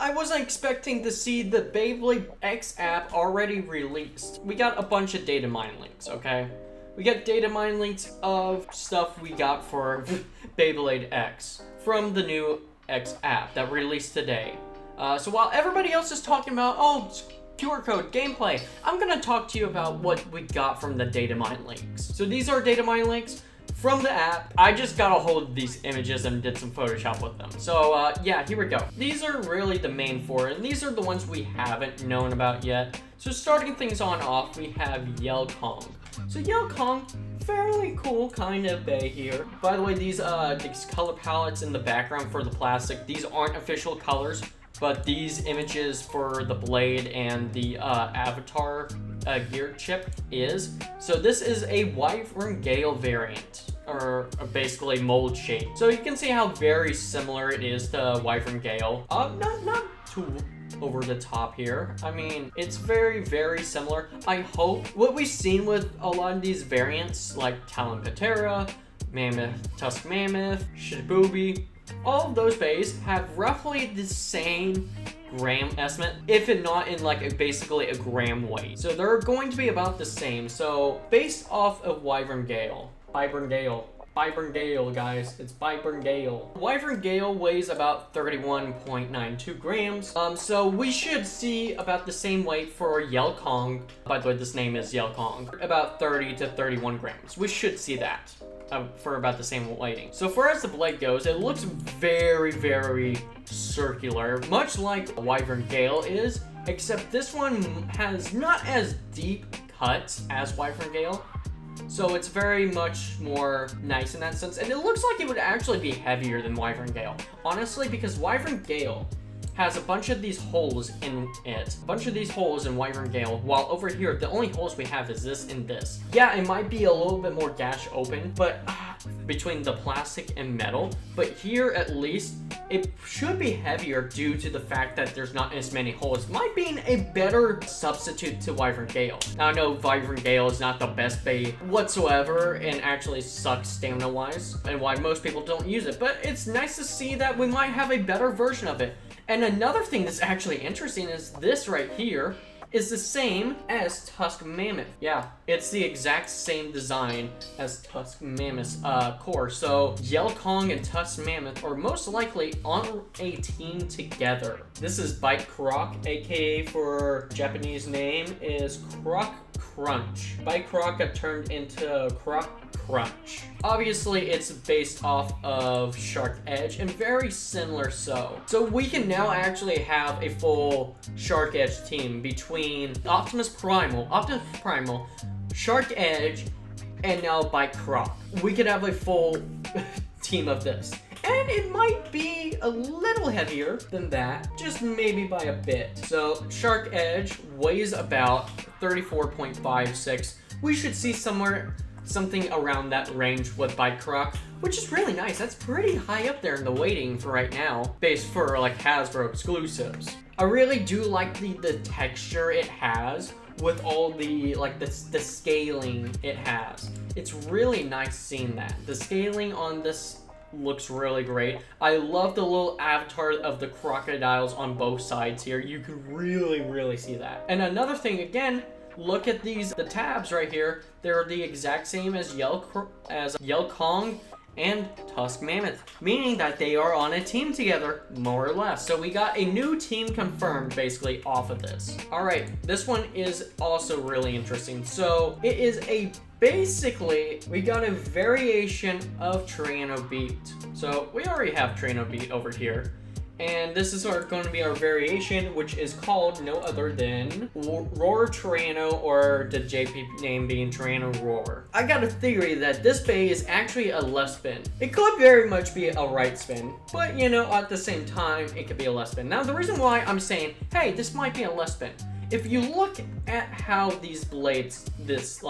I wasn't expecting to see the Beyblade X app already released. We got a bunch of data mine links, okay? We got data mine links of stuff we got for Beyblade X from the new X app that released today. So while everybody else is talking about, oh, QR code gameplay, I'm gonna talk to you about what we got from the data mine links. So these are data mine links from the app. I just got a hold of these images and did some Photoshop with them. So yeah, here we go. These are really the main four, and these are the ones we haven't known about yet. So starting things on off, we have Yel Kong. So Yel Kong, fairly cool kind of bay here. By the way, these color palettes in the background for the plastic, these aren't official colors, but these images for the blade and the avatar gear chip is. So this is a Wyvern Gale variant, or basically mold shape. So you can see how very similar it is to Wyvern Gale. Not too over the top here. I mean, it's very, very similar. I hope what we've seen with a lot of these variants, like Talon Patera, Mammoth, Tusk Mammoth, Shibubi, all of those bays have roughly the same gram estimate, if it not in like basically a gram weight. So they're going to be about the same. So based off of Wyvern Gale, guys, it's Wyvern Gale. Wyvern Gale weighs about 31.92 grams. So we should see about the same weight for Yel Kong. By the way, this name is Yel Kong. About 30 to 31 grams. We should see that. For about the same weighting. So far as the blade goes, it looks very, very circular, much like Wyvern Gale is, except this one has not as deep cuts as Wyvern Gale. So it's very much more nice in that sense, and it looks like it would actually be heavier than Wyvern Gale. Honestly, because Wyvern Gale has a bunch of these holes in it. A bunch of these holes in Wyvern Gale, while over here, the only holes we have is this and this. Yeah, it might be a little bit more gash open, but between the plastic and metal, but here at least, it should be heavier due to the fact that there's not as many holes. Might be a better substitute to Wyvern Gale. Now I know Wyvern Gale is not the best bay whatsoever and actually sucks stamina-wise, and why most people don't use it, but it's nice to see that we might have a better version of it. And another thing that's actually interesting is this right here is the same as Tusk Mammoth. Yeah, it's the exact same design as Tusk Mammoth's core. So Yel Kong and Tusk Mammoth are most likely on a team together. This is Bik Croc, aka for Japanese name is Croc Crunch. Bik Croc got turned into Croc Crunch. Obviously, it's based off of Shark Edge and very similar so. So we can now actually have a full Shark Edge team between Optimus Primal, Shark Edge, and now Bik Croc. We could have a full team of this. And it might be a little heavier than that, just maybe by a bit. So Shark Edge weighs about 34.56. We should see something around that range with Bik Croc, which is really nice. That's pretty high up there in the weighting for right now, based for like Hasbro exclusives. I really do like the texture it has with all the like the scaling it has. It's really nice seeing that. The scaling on this looks really great. I love the little avatar of the crocodiles on both sides here. You can really see that. And another thing, again, look at the tabs right here. They're the exact same as Yel Kong and Tusk Mammoth, meaning that they are on a team together, more or less. So we got a new team confirmed basically off of this. All right, this one is also really interesting. So it is basically, we got a variation of Triano Beat. So we already have Triano Beat over here. And this is going to be our variation, which is called no other than Roar Triano, or the JP name being Triano Roar. I got a theory that this bay is actually a left spin. It could very much be a right spin, but you know, at the same time, it could be a left spin. Now, the reason why I'm saying, hey, this might be a left spin, if you look at how these blades, this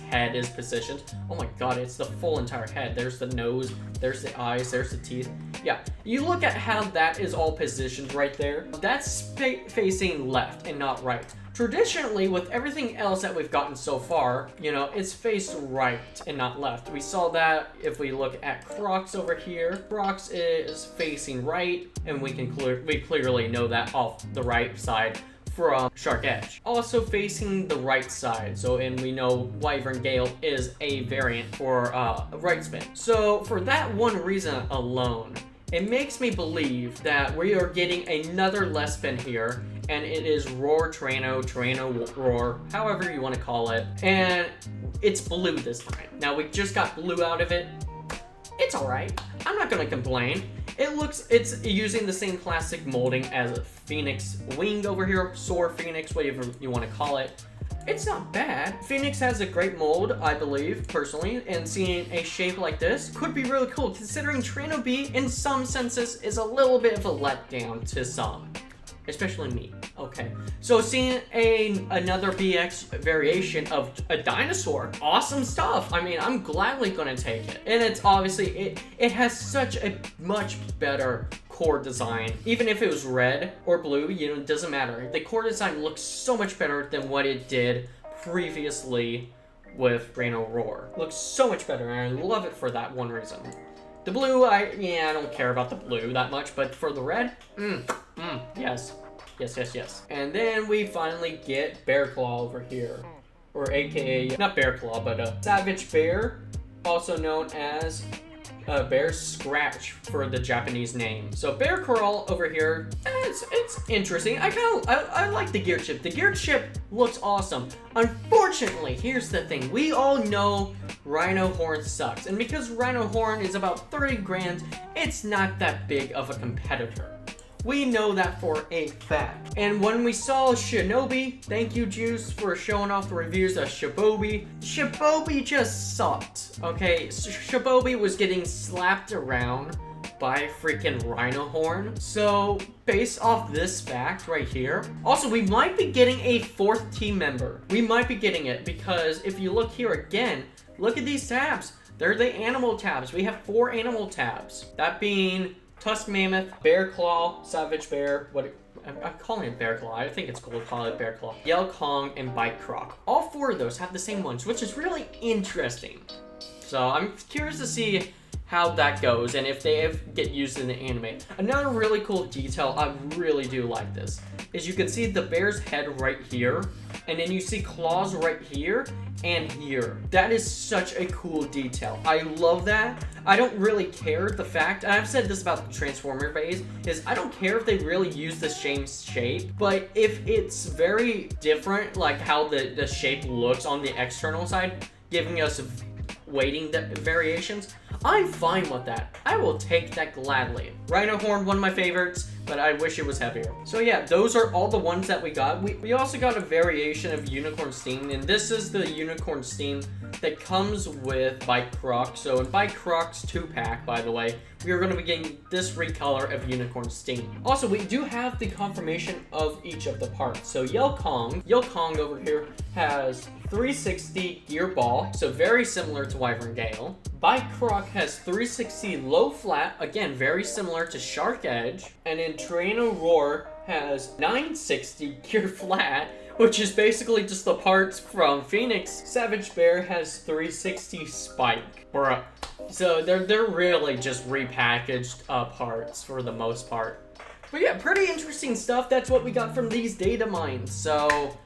head is positioned, oh my god, it's the full entire head. There's the nose, there's the eyes, there's the teeth. Yeah, you look at how that is all positioned right there. That's facing left and not right. Traditionally, with everything else that we've gotten so far, you know, it's faced right and not left. We saw that if we look at Crocs over here. Crocs is facing right, and we clearly know that off the right side from Shark Edge. Also facing the right side, and we know Wyvern Gale is a variant for right spin. So for that one reason alone, it makes me believe that we are getting another left spin here, and it is Roar Trano Roar, however you want to call it, and it's blue this time. Now we just got blue out of it. It's alright. I'm not gonna complain. It's using the same plastic molding as Phoenix Wing over here, Soar Phoenix, whatever you want to call it. It's not bad. Phoenix has a great mold, I believe, personally, and seeing a shape like this could be really cool, considering Trano B, in some senses, is a little bit of a letdown to some. Especially me. Okay. So seeing another BX variation of a dinosaur, awesome stuff. I mean, I'm gladly gonna take it. And it's obviously, it has such a much better core design. Even if it was red or blue, you know, it doesn't matter. The core design looks so much better than what it did previously with Rhino Roar. Looks so much better, and I love it for that one reason. The blue, I don't care about the blue that much, but for the red, yes. Yes. And then we finally get Bear Claw over here. Or AKA, not Bear Claw, but Savage Bear, also known as Bear Scratch for the Japanese name. So Bear Crawl over here, it's interesting. I like the gear chip. The gear chip looks awesome. Unfortunately, here's the thing. We all know Rhino Horn sucks. And because Rhino Horn is about 30 grand, it's not that big of a competitor. We know that for a fact. And when we saw Shinobi, thank you Juice for showing off the reviews of Shibobi. Shibobi just sucked, okay? Shibobi was getting slapped around by freaking Rhino Horn. So based off this fact right here, also we might be getting a 4th team member. We might be getting it because if you look here again, look at these tabs. They're the animal tabs. We have 4 animal tabs. That being Tusk Mammoth, Bear Claw, Savage Bear, I'm calling it Bear Claw. I think it's cool to call it Bear Claw. Yel Kong, and Bik Croc. All 4 of those have the same ones, which is really interesting. So I'm curious to see how that goes and if they get used in the anime. Another really cool detail, I really do like this, is you can see the bear's head right here, and then you see claws right here and here. That is such a cool detail. I love that. I don't really care the fact, and I've said this about the Transformer Beys, is I don't care if they really use the same shape, but if it's very different, like how the shape looks on the external side, giving us weighting variations, I'm fine with that. I will take that gladly. Rhino Horn, one of my favorites, but I wish it was heavier. So yeah, those are all the ones that we got. We also got a variation of Unicorn Steam, and this is the Unicorn Steam that comes with Bik Croc. So in Bik Croc's 2-pack, by the way, we are going to be getting this recolor of Unicorn Steam. Also, we do have the confirmation of each of the parts. So Yel Kong over here has 360 gear ball, so very similar to Wyvern Gale. Bik Croc has 360 low flat, again very similar to Shark Edge, and then Trano Roar has 960 gear flat, which is basically just the parts from Phoenix. Savage Bear has 360 spike. So they're really just repackaged parts for the most part. But yeah, pretty interesting stuff. That's what we got from these data mines. So